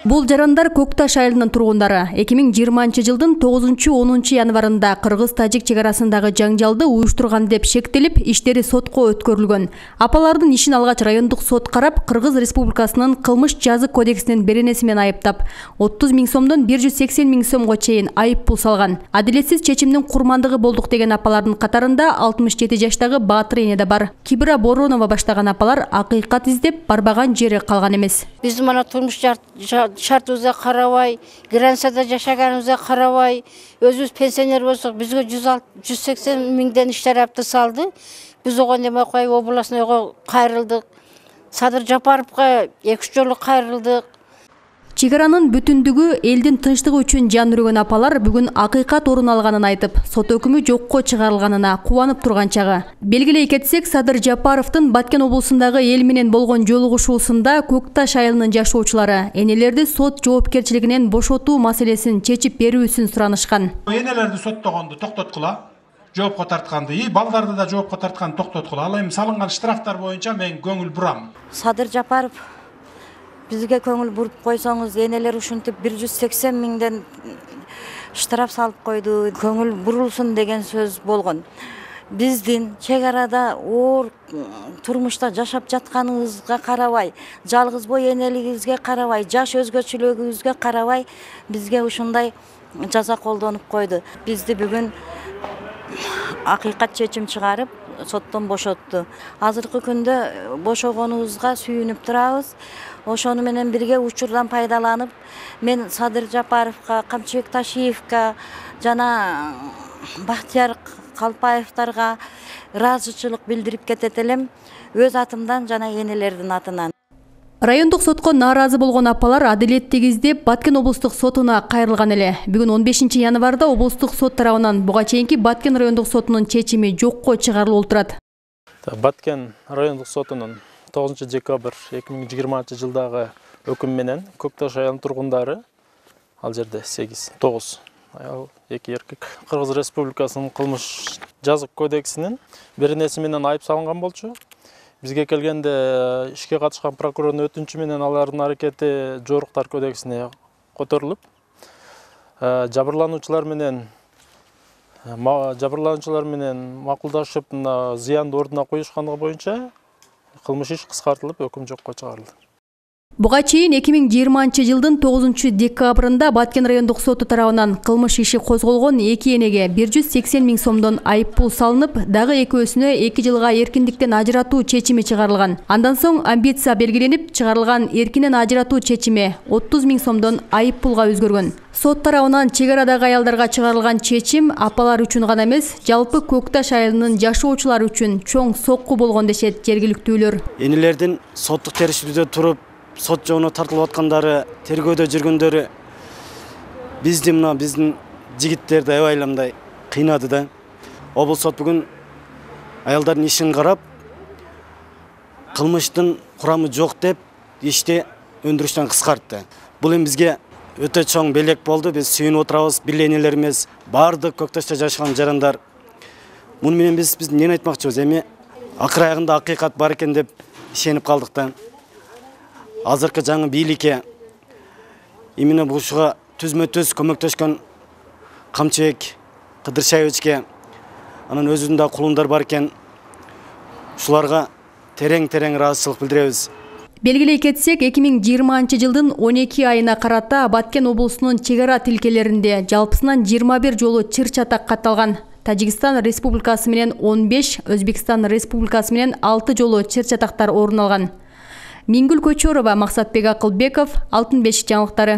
Бул жарандар Көкташ айылынын тургундары 2020 жылдын 9-10 январында Кыргыз-Тажик чек арасындагы жаңжалды уюштурган деп шектелип, иштери сотко өткөрүлгөн. Апалардын ишин алгач райондук сот карап, Кыргыз Республикасынын кылмыш жазы кодексинин беренеси менен айыптап, 30 000 сомдон 180 000 сомго чейин айып пул салган. Адилетсиз чечимдин курмандыгы болдук деген апалардын катарында 67 жаштагы Баатыр эне да бар. Кибира Боронова баштаган апалар акыйкат издеп барбаган жери калган эмес. Биз мына турмуш шартыбызга карабай, Грансада жашаганыбызга карабай, өзүбүз пенсионер болсок, бизге 180 миңден иштарапты салды. Биз огон демей коюп областныйга кайрылдык. Садыр Жапаровго 2-3 жолу кайрылдык. Чегаранын бүтүндүгү элдин тынчтыгы үчүн жан үргөн апалар бүгүн акыйкат орун алганын айтып, сот өкүмү жокко чыгарылганына кубанып турган чагы. Белгилей кетсек, Садыр Жапаровдун Баткен облусундагы эл менен болгон жолугушуусунда Көкташ айылынын жашоочулары энелерди сот жоопкерчилигинен бошотуу маселесин чечип берүүсүн суранышкан. Энелерди соттогонду токтоткула, жоопко тартканды, балдарды да жоопко тартканды токтоткула. Ал эми салынган штрафтар боюнча мен көңүл бурам. Садыр Жапаров бизге көңүл буруп койсоңуз, энелер ушинтип 180 миңден штраф салып койду, көңүл бурулсун деген сөз болгон. Биздин чек арада оор турмушта жашап жатканыбызга карабай, жалгыз бой энелигибизге карабай, жаш өзгөчөлүгүбүзгө карабай, бизге ушундай жаза колдонуп койду. Бизди бүгүн акыйкат чечим чыгарып, соттон бошотту. Азыркы күндө бошогонубузга сүйүнүп турабыз. Ошону менен бирге учурдан пайдаланып, мен Садыр Жапаровго, Камчыбек Ташиевге жана Бахтияр Калпаевдарга ыраазычылык билдирип кетет элем, өз атымдан жана энелердин атынан. Райондук сотко нааразы болгон апалар адилеттик издеп Баткен облустук сотуна кайрылган эле. Бүгүн 15 январда облустук сот тарабынан буга чейинки Баткен райондук сотунун чечими жокко чыгарылып турат. Баткен райондук сотунун 9 декабрь 2020 жылдагы өкүм менен Көкташ айылынын тургундары, ал жерде 8-9 аял, 2 эркек, Кыргыз Республикасынын кылмыш жазык кодексинин беренеси менен айып салынган болчу. Бизге келгенде ишке катышкан прокурордун өтүнчү менен алардын аракети жоруктар кодексине которулуп, жабырлануучулар менен макулдашып зыянды ордуна коюшкандыгы боюнча кылмыш иш кыскартылып, өкүм жокко чыгарылды. Буга чейин 2020 жылдын 9 декабрында Баткен райондук соту тарабынан кылмыш иши козголгон 2 энеге 180 000 сомдон айып пул салынып, дагы экөөсүнө 2 жылга эркиндиктен ажыратуу чечими чыгарылган. Андан соң амбиция белгиленип, чыгарылган эркинен ажыратуу чечими 30 000 сомдон айып пулга өзгөргөн. Сот тарабынан чек арадагы аялдарга чыгарылган чечим апалар үчүн гана эмес, жалпы Көкташ айылынын жашоочулары үчүн чоң сокку болгон дешет жергиликтүүлөр. Энелердин соттук териштирүүдө туруп, сот жолуна тартылып аткандары, тергөөдө жүргөндөрү биздин жигиттерди аябайламдай кыйнады да. Облус сот бүгүн аялдардын ишин карап, кылмыштын курамы жок деп ишти өндүрүштөн кыскартты. Бул эми бизге өтө чоң белек болду. Биз сүйүнүп отурабыз, биленелерimiz, бардык Көкташта жашаган жарандар. Муну менен биз эмне айтмакчыбыз? Эми акыр аягында акыйкат бар экен деп ишенип калдык да. Азыркы жаңы бийликке именно бушуга түзмө-түз көмөктөшкөн Камчыбек Кыдыршаевичке, анан өзүнүн да кулундар бар экен, ушуларга терең ыраазычылык билдиребиз. Белгилей кетсек, 2020 жылдын 12 айына карата Баткен облусунун чек ара тилкелеринде жалпысынан 21 жолу чыр-чатак катталган. Тажикстан Республикасы менен 15, Өзбекстан Республикасы менен 6 жолу чыр-чатактар орун алган. Мингүл Көчөрова, Максатбек Акылбеков, Алтын бешик жаңылыктары.